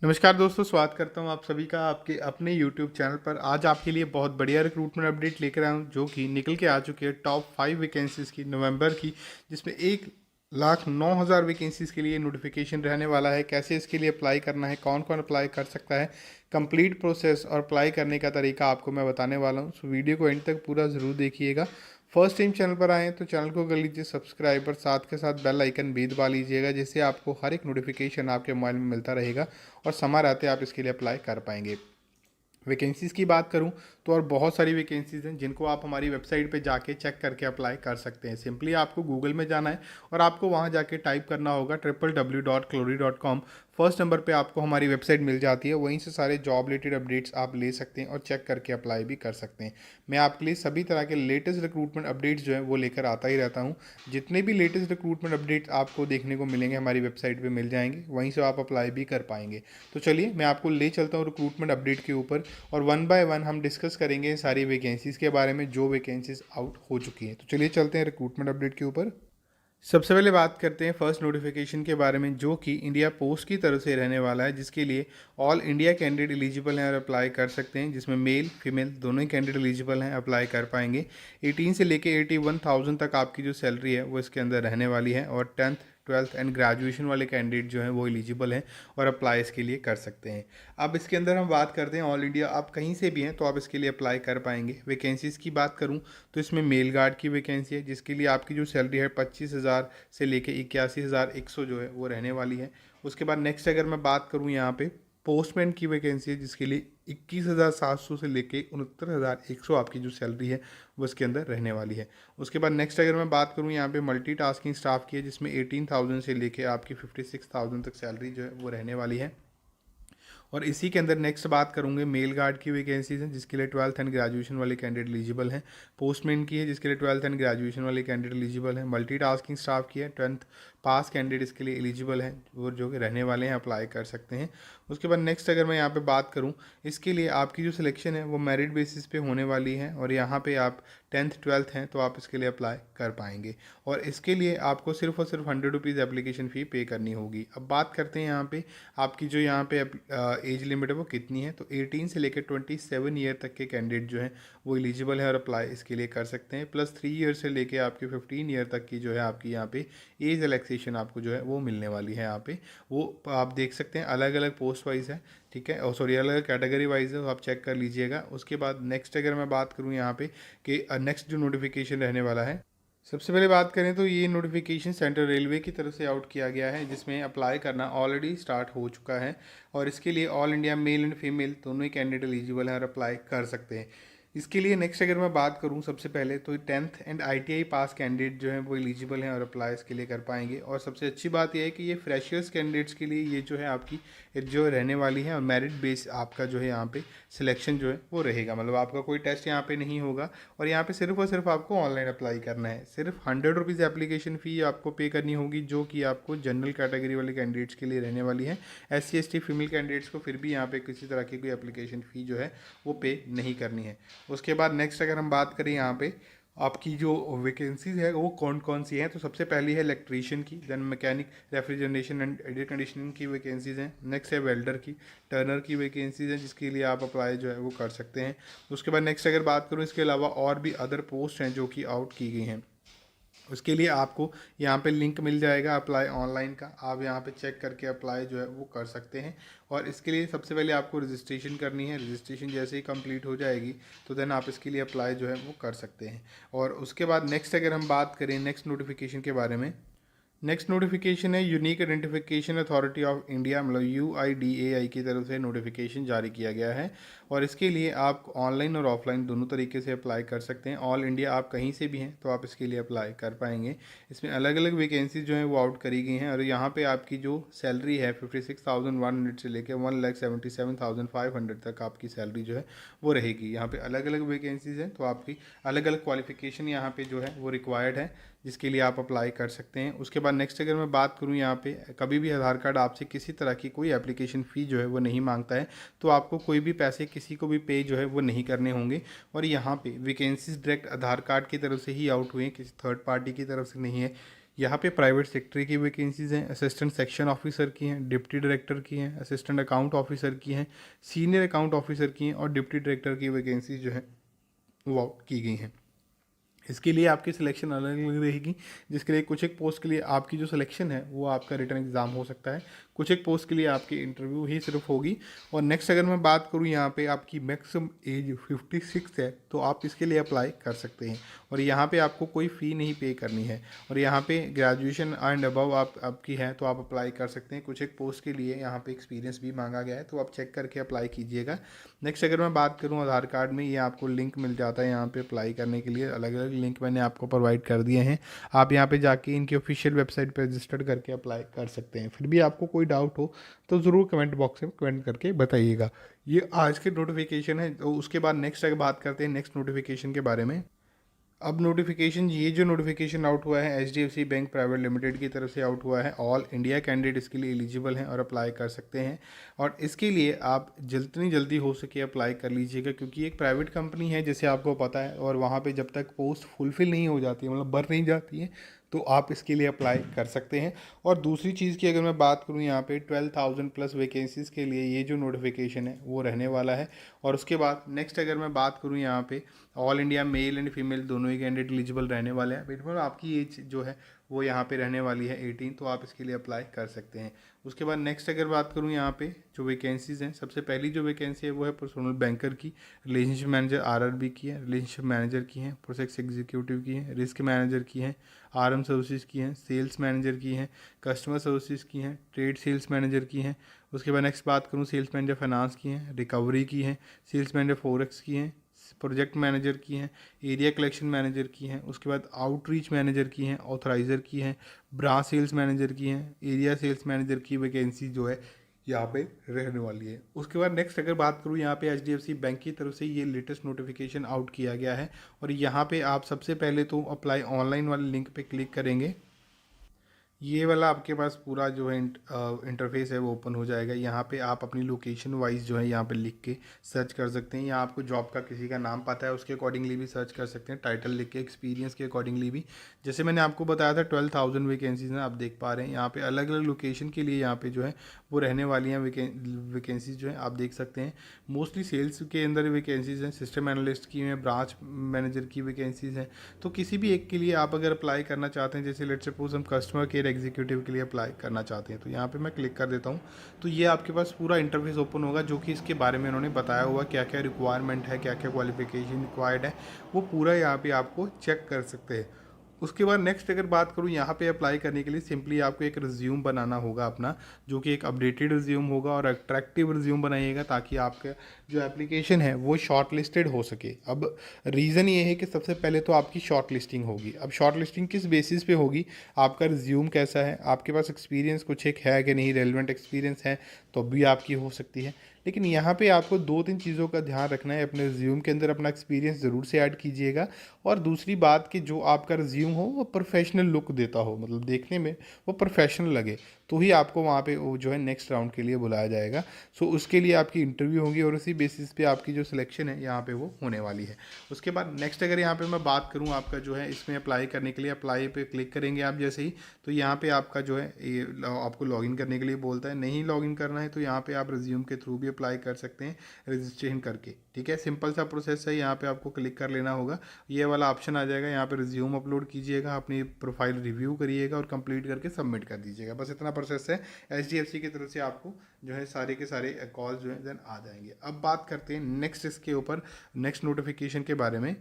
नमस्कार दोस्तों, स्वागत करता हूं आप सभी का आपके अपने YouTube चैनल पर। आज आपके लिए बहुत बढ़िया रिक्रूटमेंट अपडेट लेकर आया हूं जो कि निकल के आ चुकी है टॉप 5 वैकेंसीज़ की नवंबर की, जिसमें 1,09,000 वैकेंसीज़ के लिए नोटिफिकेशन रहने वाला है। कैसे इसके लिए अप्लाई करना है, कौन कौन अप्लाई कर सकता है, कंप्लीट प्रोसेस और अप्लाई करने का तरीका आपको मैं बताने वाला हूं। सो वीडियो को एंड तक पूरा ज़रूर देखिएगा। फर्स्ट टाइम चैनल पर आएँ तो चैनल को कर लीजिए सब्सक्राइब और साथ के साथ बेल आइकन भी दबा लीजिएगा, जिससे आपको हर एक नोटिफिकेशन आपके मोबाइल में मिलता रहेगा और समय रहते आप इसके लिए अप्लाई कर पाएंगे। वैकेंसीज़ की बात करूं तो और बहुत सारी वैकेंसीज़ हैं जिनको आप हमारी वेबसाइट पे जाके चेक करके अप्लाई कर सकते हैं। सिंपली आपको गूगल में जाना है और आपको वहां जाके टाइप करना होगा www.clory.com। फर्स्ट नंबर पे आपको हमारी वेबसाइट मिल जाती है, वहीं से सारे जॉब रिलेटेड अपडेट्स आप ले सकते हैं और चेक करके अप्लाई भी कर सकते हैं। मैं आपके लिए सभी तरह के लेटेस्ट रिक्रूटमेंट अपडेट्स जो है वो लेकर आता ही रहता हूँ। जितने भी लेटेस्ट रिक्रूटमेंट अपडेट्स आपको देखने को मिलेंगे हमारी वेबसाइट पे मिल जाएंगे, वहीं से आप अप्लाई भी कर पाएंगे। तो चलिए मैं आपको ले चलता हूँ रिक्रूटमेंट अपडेट के ऊपर और वन बाय वन हम डिस्कस करेंगे सारी वैकेंसीज़ के बारे में जो वैकेंसीज आउट हो चुकी हैं। तो चलिए चलते हैं रिक्रूटमेंट अपडेट के ऊपर। सबसे पहले बात करते हैं फर्स्ट नोटिफिकेशन के बारे में जो कि इंडिया पोस्ट की तरफ से रहने वाला है, जिसके लिए ऑल इंडिया कैंडिडेट एलिजिबल हैं और अप्लाई कर सकते हैं, जिसमें मेल फीमेल दोनों ही कैंडिडेट एलिजिबल हैं, अप्लाई कर पाएंगे। 18 से लेके 81,000 तक आपकी जो सैलरी है वो इसके अंदर रहने वाली है और 10th 12th एंड ग्रेजुएशन वाले कैंडिडेट जो हैं वो एलिजिबल हैं और अप्लाई इसके लिए कर सकते हैं। अब इसके अंदर हम बात करते हैं ऑल इंडिया, आप कहीं से भी हैं तो आप इसके लिए अप्लाई कर पाएंगे। वैकेंसीज़ की बात करूं तो इसमें मेल गार्ड की वैकेंसी है, जिसके लिए आपकी जो सैलरी है 25,000 से लेके 81,100 जो है वो रहने वाली है। उसके बाद नेक्स्ट अगर मैं बात करूं यहाँ पे पोस्टमैन की वैकेंसी है, जिसके लिए 21,700 से लेके 69,100 आपकी जो सैलरी है वो इसके अंदर रहने वाली है। उसके बाद नेक्स्ट अगर मैं बात करूं यहाँ पे मल्टीटास्किंग स्टाफ की है, जिसमें 18,000 से लेके आपकी 56,000 तक सैलरी जो है वो रहने वाली है। और इसी के अंदर नेक्स्ट बात करूँगे मेल गार्ड की वैकेंसीज हैं, जिसके लिए 12th एंड ग्रेजुएशन वाले कैंडिडेट एलिजिबल हैं। पोस्टमैन की है, जिसके लिए 12th एंड ग्रेजुएशन वाले कैंडिडेट एलिजिबल हैं। मल्टीटास्किंग स्टाफ की है, 10th पास कैंडिडेट इसके लिए एलिजिबल हैं, वो जो कि रहने वाले हैं, अप्लाई कर सकते हैं। उसके बाद नेक्स्ट अगर मैं यहाँ पे बात करूँ, इसके लिए आपकी जो सिलेक्शन है वो मेरिट बेसिस पे होने वाली है और यहाँ पे आप 10th 12th हैं तो आप इसके लिए अप्लाई कर पाएंगे और इसके लिए आपको सिर्फ और सिर्फ 100 रुपीज़ एप्लीकेशन फ़ी पे करनी होगी। अब बात करते हैं यहाँ पे आपकी जो यहाँ पे एज लिमिट है वो कितनी है, तो 18 से लेकर 27 ईयर तक के कैंडिडेट जो हैं वो एलिजिबल है और अप्लाई इसके लिए कर सकते हैं। प्लस 3 ईयर से लेके आपके 15 ईयर तक की जो है आपकी यहाँ पे एज रिलैक्सेशन आपको जो है वो मिलने वाली है। यहाँ पे वो आप देख सकते हैं अलग अलग पोस्ट वाइज है, ठीक है, और सॉरी अलग अलग कैटेगरी वाइज है, तो आप चेक कर लीजिएगा। उसके बाद नेक्स्ट अगर मैं बात करूँ यहाँ पे कि नेक्स्ट जो नोटिफिकेशन रहने वाला है, सबसे पहले बात करें तो ये नोटिफिकेशन सेंट्रल रेलवे की तरफ से आउट किया गया है, जिसमें अप्लाई करना ऑलरेडी स्टार्ट हो चुका है और इसके लिए all India male and female दोनों ही कैंडिडेट एलिजिबल हैं और अप्लाई कर सकते हैं। इसके लिए नेक्स्ट अगर मैं बात करूं सबसे पहले तो 10th and ITI pass candidate जो हैं वो एलिजिबल हैं और अप्लाई इसके लिए कर पाएंगे। और सबसे अच्छी बात यह है कि ये फ्रेशर्स कैंडिडेट्स के लिए ये जो है आपकी जो रहने वाली है और मेरिट बेस आपका जो है यहाँ पे सिलेक्शन जो है वो रहेगा, मतलब आपका कोई टेस्ट यहाँ पे नहीं होगा और यहाँ पे सिर्फ और सिर्फ आपको ऑनलाइन अप्लाई करना है। सिर्फ 100 रुपीज़ एप्लीकेशन फ़ी आपको पे करनी होगी, जो कि आपको जनरल कैटेगरी वाले कैंडिडेट्स के लिए रहने वाली है। SC ST फीमेल कैंडिडेट्स को फिर भी यहाँ पे किसी तरह की कोई एप्लीकेशन फ़ी जो है वो पे नहीं करनी है। उसके बाद नेक्स्ट अगर हम बात करें यहाँ पे आपकी जो वैकेंसीज है वो कौन कौन सी हैं, तो सबसे पहली है इलेक्ट्रीशियन की, then mechanic refrigeration and air conditioning की वैकेंसीज हैं। नेक्स्ट है वेल्डर की, टर्नर की वैकेंसीज हैं, जिसके लिए आप अप्लाई जो है वो कर सकते हैं। उसके बाद नेक्स्ट अगर बात करूँ इसके अलावा और भी अदर पोस्ट हैं जो कि आउट की गई हैं, उसके लिए आपको यहाँ पे लिंक मिल जाएगा अप्लाई ऑनलाइन का, आप यहाँ पे चेक करके अप्लाई जो है वो कर सकते हैं। और इसके लिए सबसे पहले आपको रजिस्ट्रेशन करनी है, रजिस्ट्रेशन जैसे ही कंप्लीट हो जाएगी तो देन आप इसके लिए अप्लाई जो है वो कर सकते हैं। और उसके बाद नेक्स्ट अगर हम बात करें नेक्स्ट नोटिफिकेशन के बारे में, नेक्स्ट नोटिफिकेशन है unique identification authority of India, मतलब UIDAI की तरफ से नोटिफिकेशन जारी किया गया है और इसके लिए आप ऑनलाइन और ऑफलाइन दोनों तरीके से अप्लाई कर सकते हैं। ऑल इंडिया आप कहीं से भी हैं तो आप इसके लिए अप्लाई कर पाएंगे। इसमें अलग अलग वैकेंसी जो हैं वो आउट करी गई हैं और यहाँ पे आपकी जो सैलरी है 56,100 से लेकर 1,77,500 तक आपकी सैलरी जो है वो रहेगी। यहाँ पे अलग अलग वैकेंसीज हैं तो आपकी अलग अलग क्वालिफिकेशन यहाँ पे जो है वो रिक्वायर्ड है, जिसके लिए आप अप्लाई कर सकते हैं। उसके बाद नेक्स्ट अगर मैं बात करूं यहाँ पे कभी भी आधार कार्ड आपसे किसी तरह की कोई एप्लीकेशन फ़ी जो है वो नहीं मांगता है, तो आपको कोई भी पैसे किसी को भी पे जो है वो नहीं करने होंगे। और यहाँ पे वैकेंसीज डायरेक्ट आधार कार्ड की तरफ से ही आउट हुई हैं, किसी थर्ड पार्टी की तरफ से नहीं है। यहाँ पे प्राइवेट सेक्टर की वैकेंसीज़ हैं, असिस्टेंट सेक्शन ऑफिसर की हैं, डिप्टी डायरेक्टर की हैं, असिस्टेंट अकाउंट ऑफिसर की हैं, सीनियर अकाउंट ऑफिसर की हैं और डिप्टी डायरेक्टर की वैकेंसीज जो है वो आउट की गई हैं। इसके लिए आपकी सिलेक्शन अलग अलग रहेगी, जिसके लिए कुछ एक पोस्ट के लिए आपकी जो सिलेक्शन है वो आपका रिटर्न एग्ज़ाम हो सकता है, कुछ एक पोस्ट के लिए आपकी इंटरव्यू ही सिर्फ होगी। और नेक्स्ट अगर मैं बात करूँ यहाँ पे आपकी मैक्सिमम एज 56 है तो आप इसके लिए अप्लाई कर सकते हैं और यहाँ पे आपको कोई फ़ी नहीं पे करनी है। और यहाँ पे ग्रेजुएशन एंड अबव आपकी है तो आप अप्लाई कर सकते हैं। कुछ एक पोस्ट के लिए यहाँ पे एक्सपीरियंस भी मांगा गया है तो आप चेक करके अप्लाई कीजिएगा। नेक्स्ट अगर मैं बात करूँ आधार कार्ड में, ये आपको लिंक मिल जाता है यहाँ पे अप्लाई करने के लिए, अलग अलग लिंक मैंने आपको प्रोवाइड कर दिए हैं। आप यहाँ पे जाके इनकी ऑफिशियल वेबसाइट पर रजिस्टर्ड करके अप्लाई कर सकते हैं। फिर भी आपको कोई डाउट हो तो ज़रूर कमेंट बॉक्स में कमेंट करके बताइएगा। ये आज के नोटिफिकेशन है। तो उसके बाद नेक्स्ट अगर बात करते हैं नेक्स्ट नोटिफिकेशन के बारे में। अब नोटिफिकेशन, ये जो नोटिफिकेशन आउट हुआ है HDFC बैंक प्राइवेट लिमिटेड की तरफ से आउट हुआ है। ऑल इंडिया कैंडिडेट इसके लिए एलिजिबल हैं और अप्लाई कर सकते हैं। और इसके लिए आप जितनी जल्दी हो सके अप्लाई कर लीजिएगा, क्योंकि एक प्राइवेट कंपनी है जैसे आपको पता है, और वहाँ पे जब तक पोस्ट फुलफिल नहीं हो जाती है, मतलब भर नहीं जाती है, तो आप इसके लिए अप्लाई कर सकते हैं। और दूसरी चीज़ की अगर मैं बात करूँ यहाँ पे 12,000 प्लस वैकेंसीज़ के लिए ये जो नोटिफिकेशन है वो रहने वाला है। और उसके बाद नेक्स्ट अगर मैं बात करूँ यहाँ पे all India male and female दोनों ही कैंडिडेट एलिजिबल रहने वाले हैं। बिल्कुल आपकी एज जो है वो यहाँ पे रहने वाली है 18, तो आप इसके लिए अप्लाई कर सकते हैं। उसके बाद नेक्स्ट अगर बात करूँ यहाँ पे जो वैकेंसीज़ हैं, सबसे पहली जो वैकेंसी है वो है पर्सनल बैंकर की, रिलेशनशिप मैनेजर RRB की है, रिलेशनशिप मैनेजर की है, प्रोजेक्ट एग्जीक्यूटिव की है, रिस्क मैनेजर की है, RM सर्विसेज की हैं, सेल्स मैनेजर की हैं, कस्टमर सर्विसेज की हैं, ट्रेड सेल्स मैनेजर की हैं। उसके बाद नेक्स्ट बात करूँ सेल्स मैनेजर फाइनेंस की हैं, रिकवरी की हैं, सेल्स मैनेजर फॉरेक्स की हैं, प्रोजेक्ट मैनेजर की हैं, एरिया कलेक्शन मैनेजर की हैं। उसके बाद आउटरीच मैनेजर की हैं, ऑथराइज़र की हैं, ब्रांच सेल्स मैनेजर की हैं, एरिया सेल्स मैनेजर की वैकेंसी जो है यहाँ पे रहने वाली है। उसके बाद नेक्स्ट अगर बात करूँ यहाँ पे HDFC बैंक की तरफ से ये लेटेस्ट नोटिफिकेशन आउट किया गया है। और यहाँ पे आप सबसे पहले तो अप्लाई ऑनलाइन वाले लिंक पे क्लिक करेंगे। ये वाला आपके पास पूरा जो है इंटरफेस है वो ओपन हो जाएगा। यहाँ पे आप अपनी लोकेशन वाइज जो है यहाँ पे लिख के सर्च कर सकते हैं, या आपको जॉब का किसी का नाम पता है उसके अकॉर्डिंगली भी सर्च कर सकते हैं, टाइटल लिख के एक्सपीरियंस के अकॉर्डिंगली भी। जैसे मैंने आपको बताया था 12,000 वैकेंसीज हैं, आप देख पा रहे हैं यहाँ पे अलग अलग लोकेशन के लिए यहाँ पे जो है वो रहने वाली हैं वैकेंसीज जो है आप देख सकते हैं। मोस्टली सेल्स के अंदर वैकेंसीज हैं, सिस्टम एनालिस्ट की हैं, ब्रांच मैनेजर की वैकेंसीज हैं। तो किसी भी एक के लिए आप अगर अप्लाई करना चाहते हैं, जैसे लेट्स सपोज हम कस्टमर केयर एग्जीक्यूटिव के लिए अप्लाई करना चाहते हैं, तो यहाँ पे मैं क्लिक कर देता हूँ। तो ये आपके पास पूरा इंटरफेस ओपन होगा जो कि इसके बारे में उन्होंने बताया हुआ, क्या क्या रिक्वायरमेंट है, क्या क्या क्वालिफिकेशन रिक्वायर्ड है, वो पूरा यहाँ पे आपको चेक कर सकते हैं। उसके बाद नेक्स्ट अगर बात करूँ यहाँ पे अप्लाई करने के लिए सिंपली आपको एक रिज्यूम बनाना होगा अपना, जो कि एक अपडेटेड रिज्यूम होगा और अट्रैक्टिव रिज्यूम बनाइएगा, ताकि आपका जो एप्लीकेशन है वो शॉर्ट लिस्टेड हो सके। अब रीज़न ये है कि सबसे पहले तो आपकी शॉर्ट लिस्टिंग होगी। अब शॉर्ट लिस्टिंग किस बेसिस पे होगी, आपका रिज्यूम कैसा है, आपके पास एक्सपीरियंस कुछ एक है कि नहीं, रेलिवेंट एक्सपीरियंस है तो भी आपकी हो सकती है। लेकिन यहाँ पे आपको 2-3 चीज़ों का ध्यान रखना है। अपने रिज्यूम के अंदर अपना एक्सपीरियंस ज़रूर से ऐड कीजिएगा, और दूसरी बात कि जो आपका रिज्यूम हो वो प्रोफेशनल लुक देता हो, मतलब देखने में वो प्रोफेशनल लगे, तो ही आपको वहाँ पे वो जो है नेक्स्ट राउंड के लिए बुलाया जाएगा। सो उसके लिए आपकी इंटरव्यू होगी और उसी बेसिस पे आपकी जो सिलेक्शन है यहाँ पे वो होने वाली है। उसके बाद नेक्स्ट अगर यहाँ पे मैं बात करूँ आपका जो है इसमें अप्लाई करने के लिए, अप्लाई पे क्लिक करेंगे आप जैसे ही, तो यहाँ पे आपका जो है ये आपको लॉगिन करने के लिए बोलता है। नहीं लॉगिन करना है तो यहाँ पे आप रिज्यूम के थ्रू भी अप्लाई कर सकते हैं रजिस्ट्रेशन करके। ठीक है, सिंपल सा प्रोसेस है। यहाँ पे आपको क्लिक कर लेना होगा, ये वाला ऑप्शन आ जाएगा, यहाँ पे रिज्यूम अपलोड कीजिएगा, अपनी प्रोफाइल रिव्यू करिएगा और कंप्लीट करके सबमिट कर दीजिएगा। बस इतना प्रोसेस है। HDFC की तरफ से आपको जो है सारे के सारे कॉल जो है देन आ जाएंगे। अब बात करते हैं नेक्स्ट इसके ऊपर, नेक्स्ट नोटिफिकेशन के बारे में।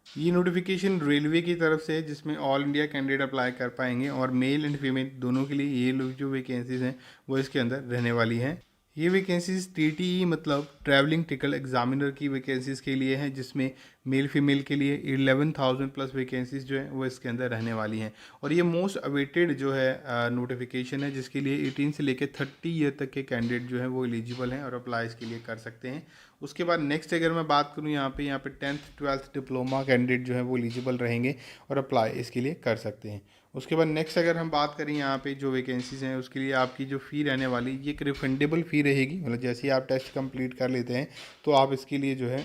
ये नोटिफिकेशन रेलवे की तरफ से है, जिसमें ऑल इंडिया कैंडिडेट अप्लाई कर पाएंगे और मेल एंड फीमेल दोनों के लिए ये लोग जो वैकेंसीज हैं वो इसके अंदर रहने वाली हैं। ये वैकेंसीज TTE मतलब ट्रैवलिंग टिकट एग्जामिनर की वैकेंसीज़ के लिए हैं, जिसमें मेल फीमेल के लिए 11,000 प्लस वैकेंसीज़ जो है वो इसके अंदर रहने वाली हैं। और ये मोस्ट अवेटेड जो है नोटिफिकेशन है, जिसके लिए 18 से लेकर 30 ईयर तक के कैंडिडेट जो है वो एलिजिबल हैं और अप्लाई इसके लिए कर सकते हैं। उसके बाद नेक्स्ट अगर मैं बात करूँ यहाँ पे 10th 12th डिप्लोमा कैंडिडेट जो है वो एलिजिबल रहेंगे और अप्लाई इसके लिए कर सकते हैं। उसके बाद नेक्स्ट अगर हम बात करें यहाँ पे जो वैकेंसीज़ हैं उसके लिए आपकी जो फ़ी रहने वाली ये एक रिफंडेबल फ़ी रहेगी, मतलब जैसे ही आप टेस्ट कंप्लीट कर लेते हैं तो आप इसके लिए जो है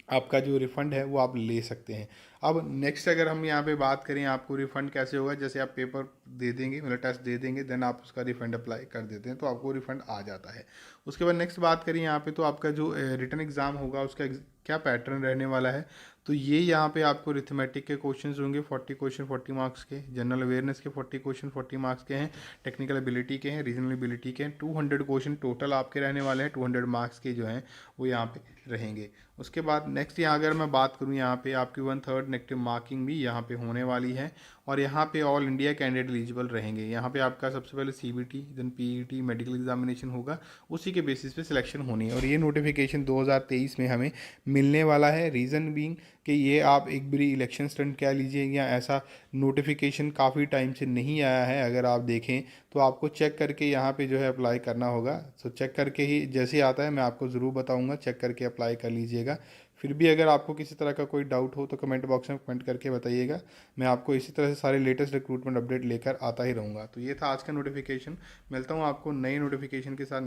आपका जो रिफ़ंड है वो आप ले सकते हैं। अब नेक्स्ट अगर हम यहाँ पे बात करें आपको रिफ़ंड कैसे होगा, जैसे आप पेपर दे देंगे, मतलब टेस्ट दे देंगे, देन आप उसका रिफ़ंड अप्लाई कर देते हैं तो आपको रिफ़ंड आ जाता है। उसके बाद नेक्स्ट बात करें यहाँ पे, तो आपका जो रिटन एग्ज़ाम होगा उसका क्या पैटर्न रहने वाला है। तो ये यहाँ पे आपको अरिथमेटिक के क्वेश्चंस होंगे 40 क्वेश्चन 40 मार्क्स के, जनरल अवेयरनेस के 40 क्वेश्चन 40 मार्क्स के हैं, टेक्निकल एबिलिटी के हैं, रीजनल एबिलिटी के हैं। 200 क्वेश्चन टोटल आपके रहने वाले हैं, 200 मार्क्स के जो हैं वो यहाँ पे रहेंगे। उसके बाद नेक्स्ट यहाँ अगर मैं बात करूँ, यहाँ पे आपकी 1/3 नेगेटिव मार्किंग भी यहाँ पे होने वाली है, और यहाँ पे ऑल इंडिया कैंडिडेट एलिजिबल रहेंगे। यहाँ पे आपका सबसे पहले CBT then PET medical examination होगा, उसी के बेसिस पे सिलेक्शन होनी है। और ये नोटिफिकेशन 2023 में हमें मिलने वाला है। रीज़न बीइंग कि ये आप एक बारी इलेक्शन स्टंट कह लीजिए, या ऐसा नोटिफिकेशन काफ़ी टाइम से नहीं आया है। अगर आप देखें तो आपको चेक करके यहाँ पे जो है अप्लाई करना होगा। सो चेक करके ही जैसे आता है मैं आपको ज़रूर बताऊँगा, चेक करके अप्लाई कर लीजिएगा। फिर भी अगर आपको किसी तरह का कोई डाउट हो तो कमेंट बॉक्स में कमेंट करके बताइएगा। मैं आपको इसी तरह से सारे लेटेस्ट रिक्रूटमेंट अपडेट लेकर आता ही रहूँगा। तो ये था आज का नोटिफिकेशन। मिलता हूँ आपको नए नोटिफिकेशन के साथ।